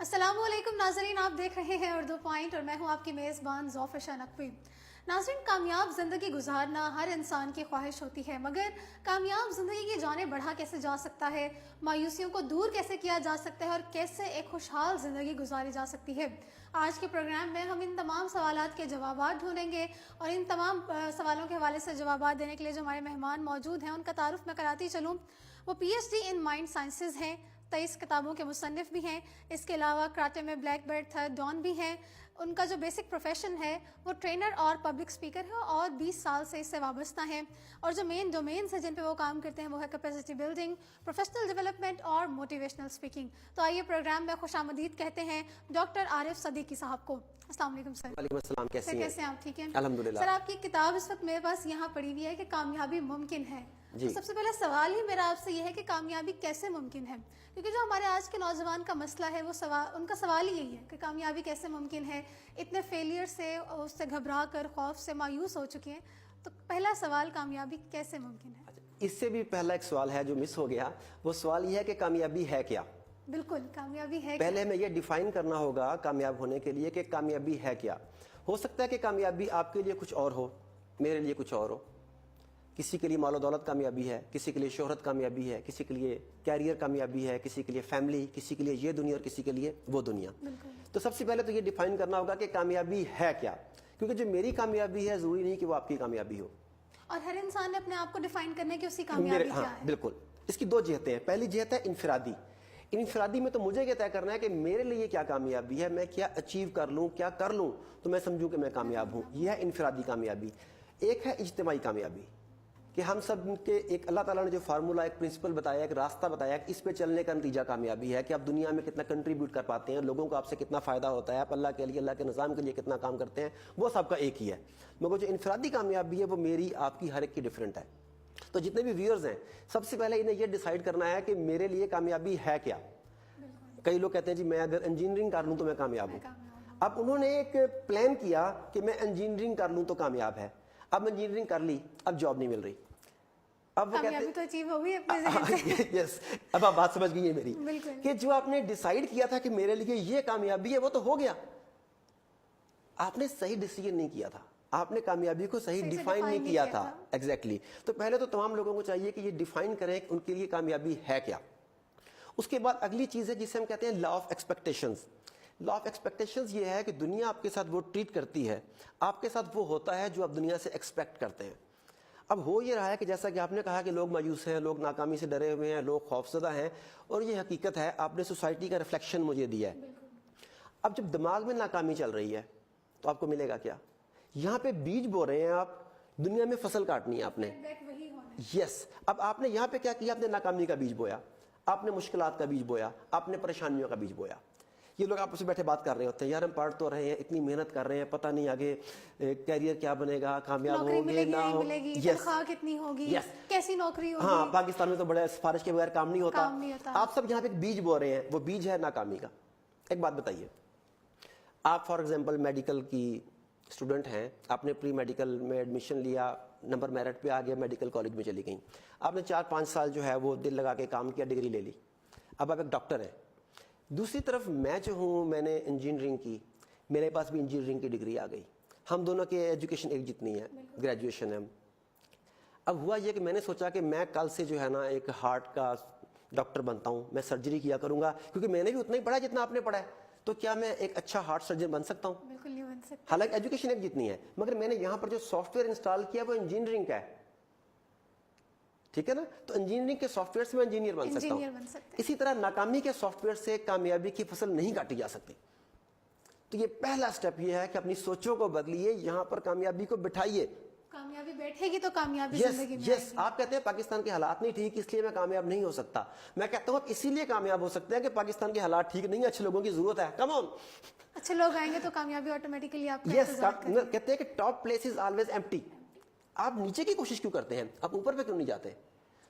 السلام علیکم ناظرین، آپ دیکھ رہے ہیں اردو پوائنٹ اور میں ہوں آپ کی میزبان ذوفشا نقوی۔ ناظرین، کامیاب زندگی گزارنا ہر انسان کی خواہش ہوتی ہے، مگر کامیاب زندگی کی جانب بڑھا کیسے جا سکتا ہے، مایوسیوں کو دور کیسے کیا جا سکتا ہے اور کیسے ایک خوشحال زندگی گزاری جا سکتی ہے، آج کے پروگرام میں ہم ان تمام سوالات کے جوابات ڈھونڈیں گے اور ان تمام سوالوں کے حوالے سے جوابات دینے کے لیے جو ہمارے مہمان موجود ہیں ان کا تعارف میں کراتی چلوں۔ وہ P H D in mind sciences ہیں، 23 کتابوں کے مصنف بھی ہیں، اس کے علاوہ کراٹے میں بلیک بیلٹ تھرڈ ڈان بھی ہیں۔ ان کا جو بیسک پروفیشن ہے وہ ٹرینر اور پبلک اسپیکر ہے اور 20 سال سے اس سے وابستہ ہیں، اور جو مین ڈومینز ہیں جن پہ وہ کام کرتے ہیں وہ ہے کیپیسٹی بلڈنگ، پروفیشنل ڈیولپمنٹ اور موٹیویشنل اسپیکنگ۔ تو آئیے پروگرام میں خوش آمدید کہتے ہیں ڈاکٹر عارف صدیقی صاحب کو۔ السلام علیکم سر۔ وعلیکم السلام، کیسے ہیں آپ؟ ٹھیک ہیں الحمدللہ۔ سر، آپ کی کتاب اس وقت میرے پاس یہاں پڑی ہوئی ہے کہ کامیابی ممکن ہے۔ جی، تو سب سے پہلا سوال ہی میرا آپ سے یہ ہے کہ کامیابی کیسے ممکن ہے، کیونکہ جو ہمارے آج کے نوجوان کا مسئلہ ہے وہ ان کا سوال ہی یہی ہے کہ کامیابی کیسے ممکن ہے، اتنے فیلئر سے اس سے گھبرا کر خوف سے مایوس ہو چکے ہیں۔ تو پہلا سوال، کامیابی کیسے ممکن ہے؟ اس سے بھی پہلا ایک سوال ہے جو مس ہو گیا، وہ سوال یہ ہے کہ کامیابی ہے کیا؟ بالکل، کامیابی ہے پہلے ہمیں یہ ڈیفائن کرنا ہوگا کامیاب ہونے کے لیے کہ کامیابی ہے کیا۔ ہو سکتا ہے کہ کامیابی آپ کے لیے کچھ اور ہو، میرے لیے کچھ اور ہو۔ کسی کے لیے مال و دولت کامیابی ہے، کسی کے لیے شہرت کامیابی ہے، کسی کے لیے کیریئر کامیابی ہے، کسی کے لیے فیملی، کسی کے لیے یہ دنیا اور کسی کے لیے وہ دنیا۔ تو سب سے پہلے تو یہ ڈیفائن کرنا ہوگا کہ کامیابی ہے کیا، کیونکہ جو میری کامیابی ہے ضروری نہیں کہ وہ آپ کی کامیابی ہو، اور ہر انسان نے اپنے آپ کو ڈیفائن کرنے کی اس کی کامیابی کیا ہے۔ بالکل۔ اس کی دو جہتیں ہیں۔ پہلی جہت ہے انفرادی۔ انفرادی میں تو مجھے یہ طے کرنا ہے کہ میرے لیے کیا کامیابی ہے، میں کیا اچیو کر لوں، کیا کر لوں تو میں سمجھوں کہ میں کامیاب ہوں، یہ ہے انفرادی کامیابی۔ ایک ہے اجتماعی کامیابی، کہ ہم سب کے ایک اللہ تعالیٰ نے جو فارمولا، ایک پرنسپل بتایا، ایک راستہ بتایا کہ اس پہ چلنے کا نتیجہ کامیابی ہے، کہ آپ دنیا میں کتنا کنٹریبیوٹ کر پاتے ہیں، لوگوں کو آپ سے کتنا فائدہ ہوتا ہے، آپ اللہ کے لیے، اللہ کے نظام کے لیے کتنا کام کرتے ہیں، وہ سب کا ایک ہی ہے۔ مگر جو انفرادی کامیابی ہے وہ میری، آپ کی، ہر ایک کی ڈفرینٹ ہے۔ تو جتنے بھی ویورز ہیں، سب سے پہلے انہیں یہ ڈیسائیڈ کرنا ہے کہ میرے لیے کامیابی ہے کیا۔ کئی لوگ کہتے ہیں جی میں اگر انجینئرنگ کر لوں تو میں کامیاب ہوں۔ اب انہوں نے ایک پلان کیا کہ میں انجینئرنگ کر لوں تو کامیاب ہے۔ اب انجینئرنگ کر لی، اب جاب نہیں مل رہی۔ اب وہ کامیابی تو اچیو ہو گئی اپنے ذہن سے۔ یس، اب آپ بات سمجھ گئی ہے میری، بالکل، کہ جو آپ نے ڈیسائیڈ کیا تھا کہ میرے لیے یہ کامیابی ہے وہ تو ہو گیا، آپ نے صحیح ڈیسیژن نہیں کیا تھا، آپ نے کامیابی کو صحیح ڈیفائن نہیں کیا تھا۔ ایگزیکٹلی۔ تو پہلے تو تمام لوگوں کو چاہیے کہ یہ ڈیفائن کریں کہ ان کے لیے کامیابی ہے کیا۔ اس کے بعد اگلی چیز ہے جسے ہم کہتے ہیں law of expectations. Law of expectations یہ ہے کہ دنیا آپ کے ساتھ وہ ٹریٹ کرتی ہے، آپ کے ساتھ وہ ہوتا ہے جو آپ دنیا سے ایکسپیکٹ کرتے ہیں۔ اب ہو یہ رہا ہے کہ جیسا کہ آپ نے کہا کہ لوگ مایوس ہیں، لوگ ناکامی سے ڈرے ہوئے ہیں، لوگ خوفزدہ ہیں، اور یہ حقیقت ہے، آپ نے سوسائٹی کا ریفلیکشن مجھے دیا ہے۔ اب جب دماغ میں ناکامی چل رہی ہے تو آپ کو ملے گا کیا؟ یہاں پہ بیج بو رہے ہیں آپ، دنیا میں فصل کاٹنی ہے آپ نے۔ یس، اب آپ نے یہاں پہ کیا کیا؟ آپ نے ناکامی کا بیج بویا، آپ نے مشکلات کا بیج بویا، آپ نے پریشانیوں کا بیج بویا۔ یہ لوگ آپس میں بیٹھے بات کر رہے ہوتے ہیں، یار ہم پڑھ تو رہے ہیں، اتنی محنت کر رہے ہیں، پتہ نہیں آگے کیریئر کیا بنے گا، کامیاب ہوں گے نہ ہوں گے، تنخواہ کتنی ہوگی، کیسی نوکری ہوگی۔ ہاں، پاکستان میں تو بڑے سفارش کے بغیر کام نہیں ہوتا۔ آپ سب یہاں پہ ایک بیج بو رہے ہیں، وہ بیج ہے ناکامی کا۔ ایک بات بتائیے، آپ فار ایگزامپل میڈیکل کی اسٹوڈنٹ ہیں، آپ نے پری میڈیکل میں ایڈمیشن لیا، نمبر میرٹ پہ آ گیا، میڈیکل کالج میں چلی گئیں، آپ نے 4-5 سال جو ہے وہ دل لگا کے کام کیا، ڈگری لے لی، اب آپ ایک ڈاکٹر ہیں۔ دوسری طرف میں جو ہوں، میں نے انجینئرنگ کی، میرے پاس بھی انجینئرنگ کی ڈگری آ گئی، ہم دونوں کی ایجوکیشن ایک جتنی ہے، گریجویشن ہے۔ اب ہوا یہ کہ میں نے سوچا کہ میں کل سے جو ہے نا ایک ہارٹ کا ڈاکٹر بنتا ہوں، میں سرجری کیا کروں گا، کیونکہ میں نے بھی اتنا ہی پڑھا جتنا آپ نے پڑھا ہے، تو کیا میں ایک اچھا ہارٹ سرجن بن سکتا ہوں؟ بالکل نہیں بن سکتا، حالانکہ ایجوکیشن ایک جتنی ہے، مگر میں نے یہاں پر جو سافٹ ویئر انسٹال کیا وہ انجینئرنگ کا ہے، ٹھیک ہے نا؟ تو انجینئرنگ کے سافٹ ویئر سے میں انجینئر بن سکتا ہوں۔ اسی طرح ناکامی کے سافٹ ویئر سے کامیابی کی فصل نہیں کاٹی جا سکتی۔ تو یہ پہلا سٹیپ یہ ہے کہ اپنی سوچوں کو بدلیے، یہاں پر کامیابی کو بٹھائیے۔ کامیابی بیٹھے گی تو کامیابی زندگی میں۔ یس، آپ کہتے ہیں پاکستان کے حالات نہیں ٹھیک اس لیے میں کامیاب نہیں ہو سکتا، میں کہتا ہوں آپ اسی لیے کامیاب ہو سکتے ہیں کہ پاکستان کے حالات ٹھیک نہیں ہیں، اچھے لوگوں کی ضرورت ہے۔ کم آن، اچھے لوگ آئیں گے تو کامیابی آٹومیٹکلی آپ کا یس، کہتے ہیں کہ top place is always empty. آپ نیچے کی کوشش کیوں کرتے ہیں، آپ اوپر پہ کیوں نہیں جاتے؟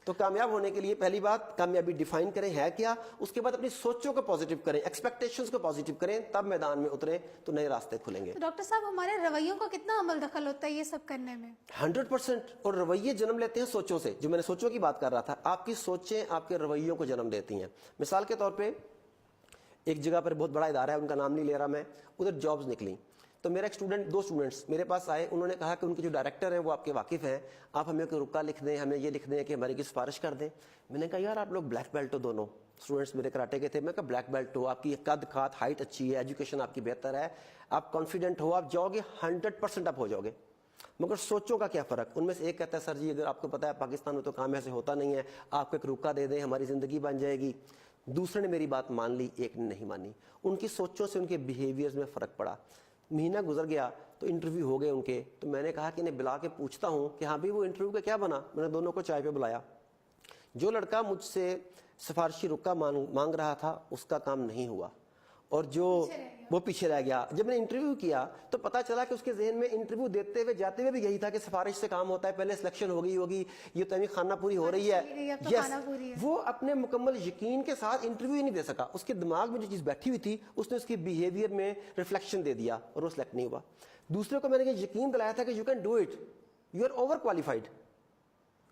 تو کامیاب ہونے کے لیے پہلی بات کامیابی ڈیفائن کریں ہے کیا، اس کے بعد اپنی سوچوں کو پازیٹیو کریں، ایکسپیکٹیشنز کو پازیٹیو کریں، تب میدان میں اتریں تو نئے راستے کھلیں گے۔ تو ڈاکٹر صاحب، ہمارے رویوں کو کتنا عمل دخل ہوتا ہے یہ سب کرنے میں؟ 100%۔ اور رویے جنم لیتے ہیں سوچوں سے، جو میں نے سوچوں کی بات کر رہا تھا، آپ کی سوچیں آپ کے رویوں کو جنم دیتی ہیں۔ مثال کے طور پہ ایک جگہ پر بہت بڑا ادارہ ہے, ان کا نام نہیں لے رہا میں, ادھر جابز نکلی. تو میرا ایک اسٹوڈنٹ, 2 اسٹوڈنٹس میرے پاس آئے, انہوں نے کہا کہ ان کے جو ڈائریکٹر ہیں وہ آپ کے واقف ہیں, آپ ہمیں کوئی رکا لکھ دیں, ہمیں یہ لکھ دیں کہ ہماری کی سفارش کر دیں. میں نے کہا یار آپ لوگ بلیک بیلٹ ہو دونوں, اسٹوڈنٹس میرے کراٹے کے تھے. میں کہا بلیک بیلٹ ہو, آپ کی قد کھات ہائٹ اچھی ہے, ایجوکیشن آپ کی بہتر ہے, آپ کانفیڈنٹ ہو, آپ جاؤ گے 100% آپ ہو جاؤ گے, مگر سوچوں کا کیا فرق. ان میں سے ایک کہتا ہے سر جی اگر آپ کو پتا ہے پاکستان میں تو کام ایسے ہوتا نہیں ہے, آپ کو ایک رکا دے دیں ہماری زندگی بن جائے گی. دوسرے نے میری بات مان لی, ایک نے نہیں مانی. ان کی سوچوں سے ان کے بیہیویئرز میں فرق پڑا. مہینہ گزر گیا تو انٹرویو ہو گئے ان کے, تو میں نے کہا کہ انہیں بلا کے پوچھتا ہوں کہ ہاں بھی وہ انٹرویو کا کیا بنا. میں نے دونوں کو چائے پہ بلایا. جو لڑکا مجھ سے سفارشی رکا مانگ رہا تھا اس کا کام نہیں ہوا, اور جو وہ پیچھے رہ گیا. جب میں نے انٹرویو کیا تو پتا چلا کہ اس کے ذہن میں انٹرویو دیتے ہوئے جاتے ہوئے بھی یہی تھا کہ سفارش سے کام ہوتا ہے, پہلے سلیکشن ہو گئی ہوگی, یہ تو ابھی خانہ پوری ہو رہی ہے. یس, وہ اپنے مکمل یقین کے ساتھ انٹرویو ہی نہیں دے سکا. اس کے دماغ میں جو چیز بیٹھی ہوئی تھی اس نے اس کے بیہیویئر میں ریفلیکشن دے دیا اور وہ سلیکٹ نہیں ہوا. دوسرے کو میں نے یہ یقین دلایا تھا کہ you can do it, you are over qualified.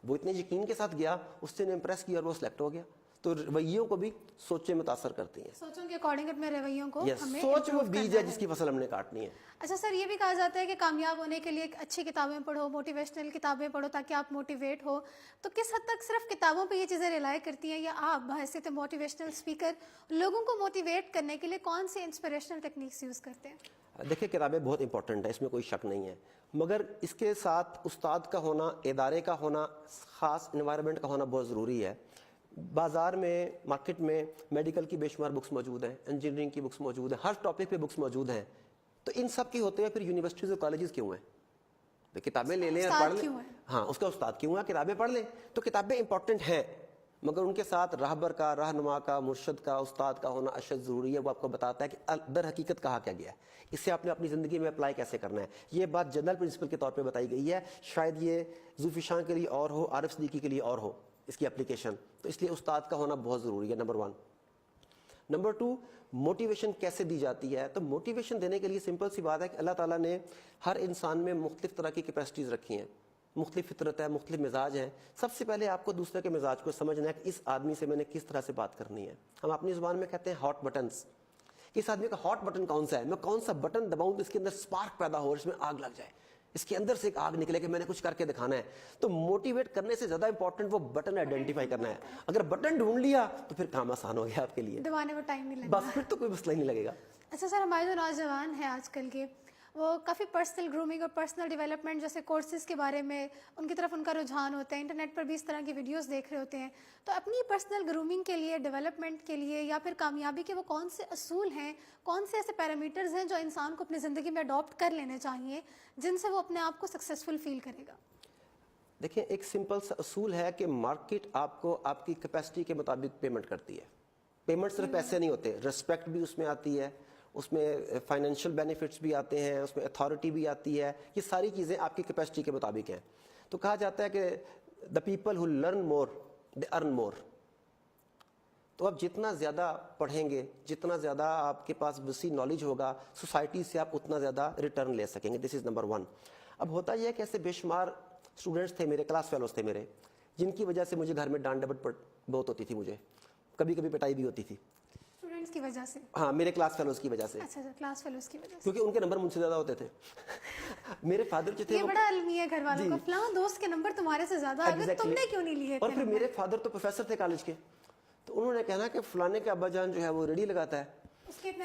وہ اتنے یقین کے ساتھ گیا, اس سے نے امپریس کیا اور وہ سلیکٹ ہو گیا. تو رویوں کو بھی سوچیں متاثر کرتی ہیں. سوچوں کے اکارڈنگ اپنے رویوں کو ہمیں سوچ وہ بیج ہے جس کی فصل ہم نے کاٹنی ہے. اچھا سر, یہ بھی کہا جاتا ہے کہ کامیاب ہونے کے لیے اچھی کتابیں پڑھو, موٹیویشنل کتابیں پڑھو تاکہ آپ موٹیویٹ ہو. تو کس حد تک صرف کتابوں پہ یہ چیزیں ریلائی کرتی ہیں, یا آپ بحیثیت موٹیویشنل اسپیکر لوگوں کو موٹیویٹ کرنے کے لیے کون سی انسپریشنل ٹیکنیکس یوز کرتے ہیں؟ دیکھیں کتابیں بہت امپورٹنٹ ہے, اس میں کوئی شک نہیں ہے, مگر اس کے ساتھ استاد کا ہونا, ادارے کا ہونا, خاص انوائرمنٹ کا ہونا بہت ضروری ہے. بازار میں, مارکیٹ میں میڈیکل کی بے شمار بکس موجود ہیں, انجینئرنگ کی بکس موجود ہیں, ہر ٹاپک پہ بکس موجود ہیں. تو ان سب کی ہوتے ہیں پھر یونیورسٹیز اور کالجز کیوں ہیں؟ کتابیں لے لیں اور پڑھ لیں. ہاں, اس کا استاد کیوں ہے, کتابیں پڑھ لیں. تو کتابیں امپورٹنٹ ہیں, مگر ان کے ساتھ راہبر کا, رہنما کا, مرشد کا, استاد کا ہونا اشد ضروری ہے. وہ آپ کو بتاتا ہے کہ در حقیقت کہا کیا گیا ہے, اس سے آپ نے اپنی زندگی میں اپلائی کیسے کرنا ہے. یہ بات جنرل پرنسپل کے طور پہ بتائی گئی ہے, شاید یہ ذوالفقار شاہ کے لیے اور ہو, عارف صدیقی کے لیے اور ہو اس کی اپلیکیشن. تو اس لیے استاد کا ہونا بہت ضروری ہے, نمبر 1. نمبر 2, موٹیویشن کیسے دی جاتی ہے؟ تو موٹیویشن دینے کے لیے سمپل سی بات ہے کہ اللہ تعالیٰ نے ہر انسان میں مختلف طرح کی کیپیسٹیز رکھی ہیں, مختلف فطرت ہے, مختلف مزاج ہیں. سب سے پہلے آپ کو دوسرے کے مزاج کو سمجھنا ہے کہ اس آدمی سے میں نے کس طرح سے بات کرنی ہے. ہم اپنی زبان میں کہتے ہیں ہاٹ بٹنس. اس آدمی کا ہاٹ بٹن کون سا ہے, میں کون سا بٹن دباؤں تو اس کے اندر سپارک پیدا ہو, اس میں آگ لگ جائے, اس کے اندر سے ایک آگ نکلے کہ میں نے کچھ کر کے دکھانا ہے. تو موٹیویٹ کرنے سے زیادہ امپورٹنٹ وہ بٹن آئیڈینٹیفائی کرنا ہے. اگر بٹن ڈھونڈ لیا تو پھر کام آسان ہو گیا آپ کے لیے, دبانے میں ٹائم نہیں لگا, بس پھر تو کوئی مسئلہ ہی نہیں لگے گا. اچھا سر, ہمارے جو نوجوان ہیں آج کل کے, وہ کافی پرسنل گرومنگ اور پرسنل ڈیولپمنٹ جیسے کورسز کے بارے میں ان کی طرف ان کا رجحان ہوتا ہے, انٹرنیٹ پر بھی اس طرح کی ویڈیوز دیکھ رہے ہوتے ہیں. تو اپنی پرسنل گرومنگ کے لیے, ڈیولپمنٹ کے لیے, یا پھر کامیابی کے وہ کون سے اصول ہیں, کون سے ایسے پیرامیٹرز ہیں جو انسان کو اپنی زندگی میں اڈاپٹ کر لینے چاہیے جن سے وہ اپنے آپ کو سکسیزفل فیل کرے گا؟ دیکھیں, ایک سمپل سا اصول ہے کہ مارکیٹ آپ کو آپ کی کیپیسٹی کے مطابق پیمنٹ کرتی ہے. پیمنٹ صرف پیسے نہیں ہوتے, رسپیکٹ بھی اس میں آتی ہے, اس میں فائنینشیل بینیفٹس بھی آتے ہیں, اس میں اتھارٹی بھی آتی ہے. یہ ساری چیزیں آپ کی کیپیسٹی کے مطابق ہیں. تو کہا جاتا ہے کہ the people who learn more دے ارن مور. تو آپ جتنا زیادہ پڑھیں گے, جتنا زیادہ آپ کے پاس وسیع نالج ہوگا, سوسائٹی سے آپ اتنا زیادہ ریٹرن لے سکیں گے. دس از نمبر 1. اب ہوتا یہ ہے کہ ایسے بے شمار اسٹوڈنٹس تھے میرے, کلاس فیلوز تھے میرے, جن کی وجہ سے مجھے گھر میں ڈانٹ ڈپٹ بہت ہوتی تھی, مجھے کبھی کبھی پٹائی بھی ہوتی تھی. اسٹوڈنٹس کی وجہ سے؟ ہاں, میرے کلاس فیلوز کی وجہ سے. اچھا, کلاس فیلوز کی وجہ سے, کیونکہ ان کے نمبر مجھ سے زیادہ ہوتے تھے. میرے فادر جو تھے, یہ بڑا المیہ ہے گھر والوں کو, فلاں دوست کے نمبر تمہارے سے زیادہ آ گئے, تم نے کیوں نہیں لیے؟ اور پھر میرے فادر تو پروفیسر تھے کالج کے, تو انہوں نے کہنا کہ فلانے کے ابا جان جو ہے وہ ریڈی لگاتا ہے,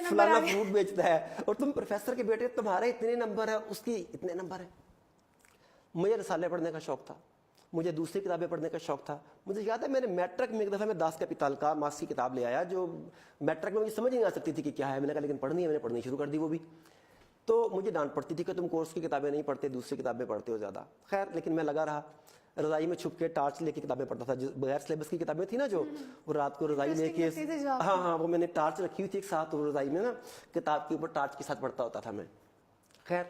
فلانا فروٹ بیچتا ہے, اور تم پروفیسر کے بیٹے, تمہارے اتنے نمبر ہیں, اس کی اتنے نمبر ہیں. مجھے رسالے پڑھنے کا شوق تھا, مجھے دوسری کتابیں پڑھنے کا شوق تھا. مجھے یاد ہے میں نے میٹرک میں ایک دفعہ میں داس کیپیٹال کا مارکس کی کتاب لے آیا, جو میٹرک میں مجھے سمجھ نہیں آ سکتی تھی کہ کیا ہے. میں نے کہا لیکن پڑھنی ہے, میں نے پڑھنی شروع کر دی وہ بھی. تو مجھے ڈانٹ پڑتی تھی کہ تم کورس کی کتابیں نہیں پڑھتے, دوسری کتابیں پڑھتے ہو زیادہ. خیر, لیکن میں لگا رہا, رضائی میں چھپ کے ٹارچ لے کے کتابیں پڑھتا تھا. بغیر سلیبس کی کتابیں تھیں نا, جو وہ رات کو رضائی لے کے, ہاں, وہ میں نے ٹارچ رکھی ہوئی تھی ایک ساتھ, وہ رضائی میں نا کتاب کے اوپر ٹارچ کے ساتھ پڑھتا ہوتا تھا میں. خیر,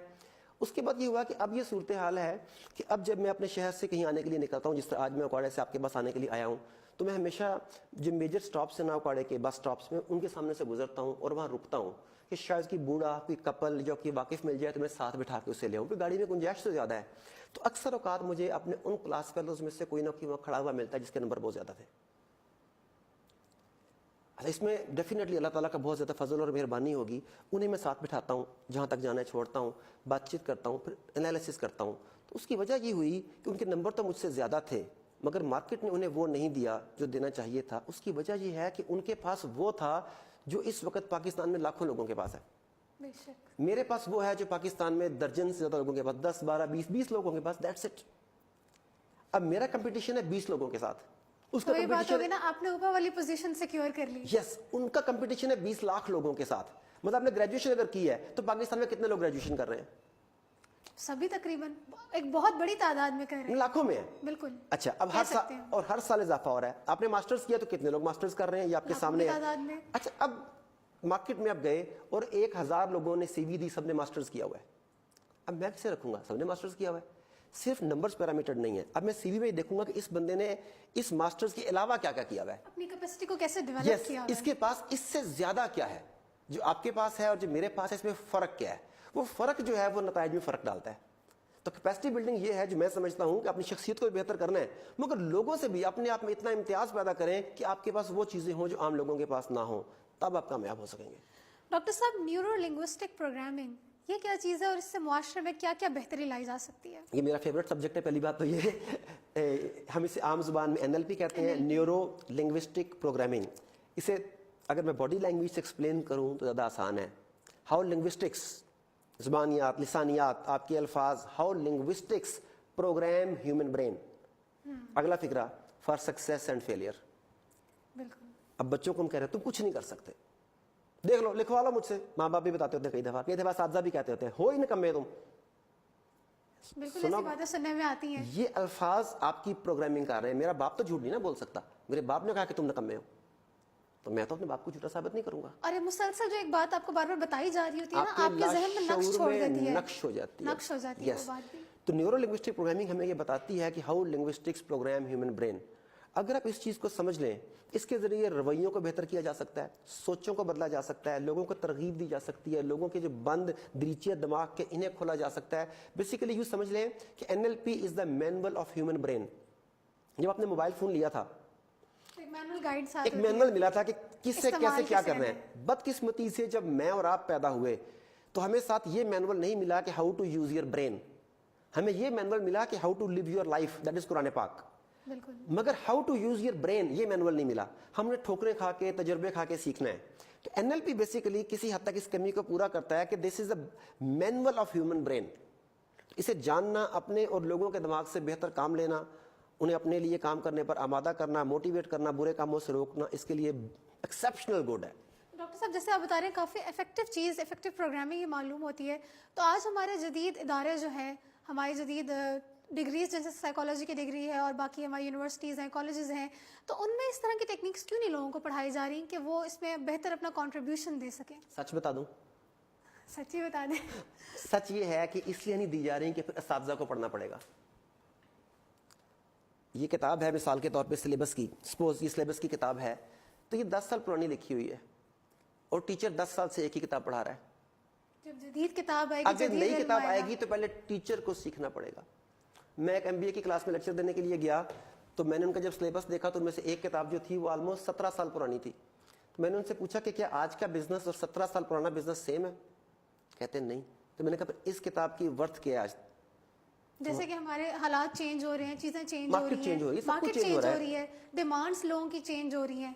اس کے بعد یہ ہوا کہ اب یہ صورتحال ہے کہ اب جب میں اپنے شہر سے کہیں آنے کے لیے نکلتا ہوں, جس طرح آج میں اکواڑے سے آپ کے پاس آنے کے لیے آیا ہوں, تو میں ہمیشہ جو میجر سٹاپس ہیں نا اکواڑے کے بس سٹاپس میں, ان کے سامنے سے گزرتا ہوں اور وہاں رکتا ہوں کہ شاید کوئی بوڑھا, کوئی کپل جو کہ واقف مل جائے تو میں ساتھ بٹھا کے اسے لے آؤں, کیونکہ گاڑی میں گنجائش تو زیادہ ہے. تو اکثر اوقات مجھے اپنے ان کلاس فیلوز میں سے کوئی نہ کوئی وہاں کھڑا ہوا ملتا ہے جس کے نمبر بہت زیادہ تھے. اس میں ڈیفینیٹلی اللہ تعالیٰ کا بہت زیادہ فضل اور مہربانی ہوگی. انہیں میں ساتھ بٹھاتا ہوں, جہاں تک جانا ہے چھوڑتا ہوں, بات چیت کرتا ہوں, پھر انالیسس کرتا ہوں. تو اس کی وجہ یہ ہوئی کہ ان کے نمبر تو مجھ سے زیادہ تھے, مگر مارکیٹ نے انہیں وہ نہیں دیا جو دینا چاہیے تھا. اس کی وجہ یہ ہے کہ ان کے پاس وہ تھا جو اس وقت پاکستان میں لاکھوں لوگوں کے پاس ہے. بے شک. میرے پاس وہ ہے جو پاکستان میں درجن سے زیادہ لوگوں کے پاس, 10 12 20 لوگوں کے پاس, دیٹس اٹ. اب میرا کمپٹیشن ہے 20 لوگوں کے ساتھ. اس کا وہی بات کمپٹیشن ہوگی نا, آپ نے اوپر والی پوزیشن سیکیور کر لی. یس, ان کا کمپٹیشن ہے 20 لاکھ لوگوں کے ساتھ. مطلب آپ نے گریجویشن اگر کی ہے تو پاکستان میں کتنے لوگ گریجویشن کر رہے ہیں؟ سبھی تقریباً ایک بہت بڑی تعداد میں کر رہے ہیں. لاکھوں میں ہے. بالکل. اچھا, اب ہر سال اضافہ ہو رہا ہے. آپ نے ماسٹرز کیا تو کتنے لوگ ماسٹرز کر رہے ہیں؟ یہ آپ کے سامنے ہے. اچھا, اب مارکیٹ میں اب گئے اور 1000 لوگوں نے سی وی دی, سب نے ماسٹرز کیا ہوا ہے. اب میں کسے رکھوں گا؟ سب نے ماسٹرز کیا ہوا ہے. صرف نمبرز پیرامیٹر نہیں ہے. اب میں سی وی میں دیکھوں گا کہ اس بندے نے اس ماسٹرز کے علاوہ کیا کیا کیا ہوا ہے, اپنی کیپیسٹی کو کیسے ڈیولپ کیا. اس کے پاس اس سے زیادہ کیا ہے جو آپ کے پاس ہے اور جو میرے پاس ہے, اس میں فرق کیا ہے. وہ فرق جو ہے وہ نتائج میں فرق ڈالتا ہے. تو کیپیسٹی بلڈنگ یہ ہے جو میں سمجھتا ہوں کہ اپنی شخصیت کو بھی بہتر کرنا ہے, مگر لوگوں سے بھی اپنے آپ میں اتنا امتیاز پیدا کریں کہ آپ کے پاس وہ چیزیں ہوں جو عام لوگوں کے پاس نہ ہوں, تب آپ کامیاب ہو سکیں گے. ڈاکٹر صاحب, نیورو لنگوسٹک پروگرامنگ یہ کیا چیز ہے اور اس سے معاشرے میں کیا کیا بہتری لائی جا سکتی ہے؟ یہ میرا فیوریٹ سبجیکٹ ہے. پہلی بات تو یہ ہم اسے عام زبان میں NLP کہتے ہیں, نیورو لنگوسٹک پروگرامنگ. اسے اگر میں باڈی لینگویج سے ایکسپلین کروں تو زیادہ آسان ہے. ہاؤ لنگوسٹکس, زبانیات, لسانیات, آپ کے الفاظ, how linguistics program human brain. اگلا فکرہ, فار سکسیس اینڈ فیلئر. بالکل. اب بچوں کو ہم کہہ رہے ہیں تم کچھ نہیں کر سکتے, دیکھ لو, لکھوا لو مجھ سے. ماں باپ بھی بتاتے ہوتے ہیں, کئی دفعہ اساتذہ بھی کہتے ہوتے ہیں, ہو ہی نکمے تم. بالکل ایسی باتیں سننے میں آتی ہیں. یہ الفاظ آپ کی پروگرامنگ کر رہے ہیں. میرا باپ تو جھوٹ نہیں نا بول سکتا. میرے باپ نے کہا کہ تم نکمے ہو, تو میں تو اپنے باپ کو جھوٹا ثابت نہیں کروں گا. اور یہ مسلسل جو ایک بات آپ کو بار بار بتائی جا رہی ہوتی ہے نا, آپ کے ذہن میں نقش چھوڑ دیتی ہے, نقش ہو جاتی ہے وہ بات بھی. تو نیورو لنگوسٹک پروگرامنگ ہمیں یہ بتاتی ہے کہ how linguistics program human brain. اگر آپ اس چیز کو سمجھ لیں, اس کے ذریعے رویوں کو بہتر کیا جا سکتا ہے, سوچوں کو بدلا جا سکتا ہے, لوگوں کو ترغیب دی جا سکتی ہے, لوگوں کے جو بند دریچے دماغ کے انہیں کھولا جا سکتا ہے. بیسیکلی یوں سمجھ لیں کہ NLP is the manual of human brain. جب آپ نے موبائل فون لیا تھا, ایک مینول ملا تھا کہ کس سے کیسے کیا کرنا ہے. بدقسمتی سے جب میں اور آپ پیدا ہوئے تو ہمیں ساتھ یہ مینول نہیں ملا کہ how to use your brain. ہمیں یہ مینول ملا کہ how to live your life, that is قرآن پاک. بالکل. مگر how to use your brain یہ مینول نہیں ملا. ہم نے ٹھوکریں کھا کے, تجربے کھا کے سیکھنا ہے. تو NLP بیسیکلی کسی حد تک اس کمی کو پورا کرتا ہے کہ دس از the manual of human brain. اسے جاننا, اپنے اور لوگوں کے دماغ سے بہتر کام لینا, انہیں اپنے لیے کام کرنے پر آمادہ کرنا, موٹیویٹ کرنا, برے کاموں سے روکنا, اس کے لیے ایکسیپشنل گڈ ہے. ڈاکٹر صاحب جیسے آپ بتا رہے ہیں کافی افیکٹو چیز, افیکٹو پروگرامنگ یہ معلوم ہوتی ہے. تو آج ہمارے جدید ادارے جو ہیں, ہماری جدید ڈگریز جیسے سائیکالوجی کی ڈگری ہے اور باقی ہماری یونیورسٹیز ہیں, کالجز ہیں, تو ان میں اس طرح کی ٹیکنیکس کیوں نہیں لوگوں کو پڑھائی جا رہی کہ وہ اس میں بہتر اپنا کنٹریبیوشن دے سکیں؟ سچ بتا دوں, سچی بتا دیں. سچ یہ ہے کہ اس لیے نہیں دی جا رہی کہ پھر اساتذہ کو پڑھنا پڑے گا. یہ کتاب ہے مثال کے طور پہ سلیبس کی, سپوز یہ سلیبس کی کتاب ہے تو یہ 10 سال پرانی لکھی ہوئی ہے اور ٹیچر 10 سال سے ایک ہی کتاب پڑھا رہا ہے. جب جدید کتاب آئے گی, اگر نئی کتاب آئے گی تو پہلے ٹیچر کو سیکھنا پڑے گا. میں ایک MBA کی کلاس میں لیکچر دینے کے لیے گیا تو میں نے ان کا جب سلیبس دیکھا تو ان میں سے ایک کتاب جو تھی وہ آلموسٹ 17 سال پرانی تھی. تو میں نے ان سے پوچھا کہ کیا آج کا بزنس اور 17 سال پرانا بزنس سیم ہے؟ کہتے ہیں نہیں. تو میں نے کہا اس کتاب کی ورتھ کیا ہے آج؟ جیسے کہ ہمارے حالات چینج ہو رہے ہیں, چیزیں چینج ہو رہی ہیں, مارکیٹ چینج ہو رہی ہے, ڈیمانڈز لوگوں کی چینج ہو رہی ہیں,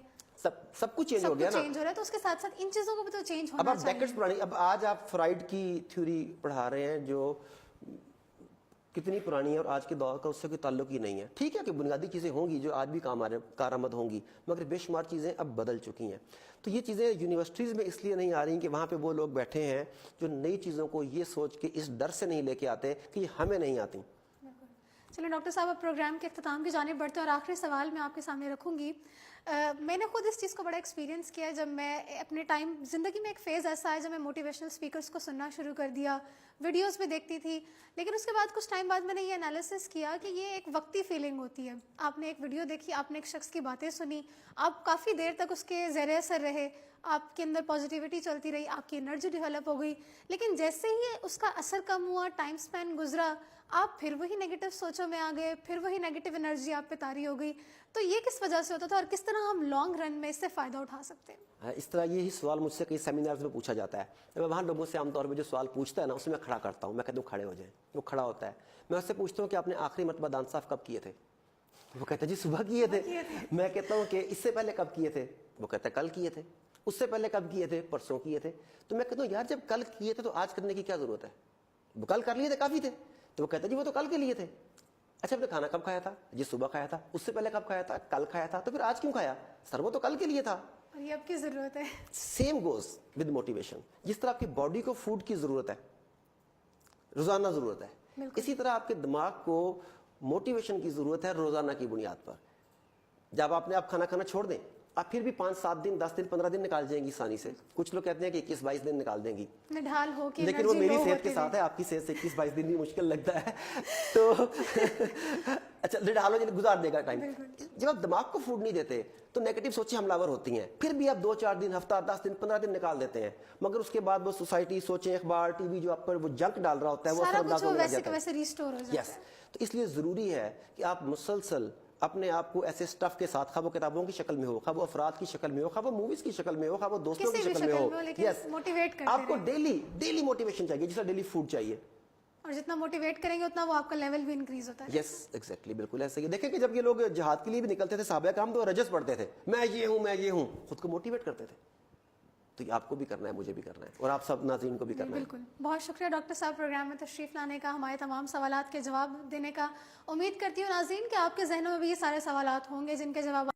سب کچھ چینج ہو گیا نا. چینج ہو رہا ہے تو اس کے ساتھ ساتھ ان چیزوں کو بھی تو چینج ہونا اب آپ ڈیکڈز پرانی, اب آج آپ فرائڈ کی تھیوری پڑھا رہے ہیں جو کتنی پرانی ہے اور آج کے دور کا اس سے کوئی تعلق ہی نہیں ہے. ٹھیک ہے کہ بنیادی چیزیں ہوں گی جو آج بھی کارآمد ہوں گی, مگر بے شمار چیزیں اب بدل چکی ہیں. تو یہ چیزیں یونیورسٹیز میں اس لیے نہیں آ رہی کہ وہاں پہ وہ لوگ بیٹھے ہیں جو نئی چیزوں کو یہ سوچ کے اس ڈر سے نہیں لے کے آتے کہ یہ ہمیں نہیں آتی. چلو ڈاکٹر صاحب اب پروگرام کے اختتام کی جانب بڑھتے ہیں اور آخری سوال میں آپ کے سامنے رکھوں گی. میں نے خود اس چیز کو بڑا ایکسپیرینس کیا ہے جب میں اپنے ٹائم زندگی میں ایک فیز ایسا ہے جب میں موٹیویشنل اسپیکرس کو سننا شروع کر دیا, ویڈیوز بھی دیکھتی تھی, لیکن اس کے بعد کچھ ٹائم بعد میں نے یہ انالیسس کیا کہ یہ ایک وقتی فیلنگ ہوتی ہے. آپ نے ایک ویڈیو دیکھی, آپ نے ایک شخص کی باتیں سنی, آپ کافی دیر تک اس کے زیر اثر رہے, آپ کے اندر پازیٹیوٹی چلتی رہی, آپ کی انرجی ڈیولپ ہو گئی, لیکن جیسے ہی اس کا اثر کم ہوا, ٹائم سپین گزرا, آپ پھر وہی نیگیٹو سوچوں میں آ گئے, پھر وہی نیگیٹو انرجی آپ پہ طاری ہو گئی. تو یہ کس وجہ سے ہوتا تھا اور کس طرح ہم لانگ رن میں اس سے فائدہ اٹھا سکتے ہیں؟ اس طرح یہی سوال مجھ سے کئی سیمینارز میں پوچھا جاتا ہے. میں وہاں لوگوں سے عام طور پہ جو سوال پوچھتا ہے نا, اس میں کھڑا کرتا ہوں. میں کہتا ہوں کھڑے ہو جائیں. وہ کھڑا ہوتا ہے. میں اس سے پوچھتا ہوں کہ آپ نے آخری مرتبہ دانت صاف کب کیے تھے؟ وہ کہتا ہے جی صبح کیے تھے. میں کہتا ہوں کہ اس سے پہلے کب کیے تھے؟ وہ کہتا ہے کل کیے تھے. اس سے پہلے کب کیے تھے؟ پرسوں کیے تھے. تو میں کہتا ہوں یار جب کل کیے تھے تو آج کرنے کی کیا ضرورت ہے؟ وہ کل کر لیے تھے کافی تھے. تو وہ کہتا ہے جی وہ تو کل کے لیے تھے. اچھا آپ نے کھانا کب کھایا تھا؟ جی صبح کھایا تھا. اس سے پہلے کب کھایا تھا؟ کل کھایا تھا. تو پھر آج کیوں کھایا؟ سر وہ تو کل کے لیے تھا. اور یہ اب کی ضرورت ہے. Same goes with motivation. جس طرح آپ کی باڈی کو فوڈ کی ضرورت ہے, روزانہ ضرورت ہے, اسی طرح آپ کے دماغ کو موٹیویشن کی ضرورت ہے روزانہ کی بنیاد پر. جب آپ نے آپ کھانا کھانا چھوڑ دیں, آپ پھر بھی 5-7 دن 10 دن 15 دن نکال جائیں گی آسانی سے. کچھ لوگ کہتے ہیں کہ 21-22 دن نکال دیں گی, نڈھال ہو کے لیکن وہ میری صحت کے ساتھ ہے, آپ کی صحت سے 21-22 دن بھی مشکل لگتا ہے. تو اچھا نڈھال ہو گزار دے گا ٹائم. جب آپ دماغ کو فوڈ نہیں دیتے تو نیگیٹو سوچیں حملہ ور ہوتی ہیں. پھر بھی آپ 2-4 دن, ہفتہ, 10 دن, 15 دن نکال دیتے ہیں, مگر اس کے بعد وہ سوسائٹی, سوچیں, اخبار, ٹی وی جو آپ پر وہ جنک ڈال رہا ہوتا ہے وہ اثر انداز ہونے لگ جاتا ہے. ویسے ریسٹور ہو جاتا ہے. یس. تو اس لیے ضروری ہے کہ آپ مسلسل اپنے آپ کو ایسے سٹف کے ساتھ, خواہ وہ کتابوں کی شکل میں ہو, خواہ وہ افراد کی شکل میں ہو, خواہ وہ موویز کی شکل میں ہو, خواہ وہ دوستوں کی شکل میں ہو, یس, موٹیویٹ کرتے آپ کو ڈیلی موٹیویشن چاہیے, جیسا ڈیلی فوڈ چاہیے. اور جتنا موٹیویٹ کریں گے اتنا وہ آپ کا لیول بھی انکریز ہوتا ہے. یس ایگزیکٹلی, بالکل ایسا ہی. دیکھیں کہ جب یہ لوگ جہاد کے لیے بھی نکلتے تھے, صحابہ کرام تو رجس پڑھتے تھے, میں یہ ہوں, خود کو موٹیویٹ کرتے تھے. تو یہ آپ کو بھی کرنا ہے, مجھے بھی کرنا ہے, اور آپ سب ناظرین کو بھی کرنا ہے. بالکل. بہت شکریہ ڈاکٹر صاحب پروگرام میں تشریف لانے کا, ہمارے تمام سوالات کے جواب دینے کا. امید کرتی ہوں ناظرین کہ آپ کے ذہنوں میں بھی یہ سارے سوالات ہوں گے جن کے جواب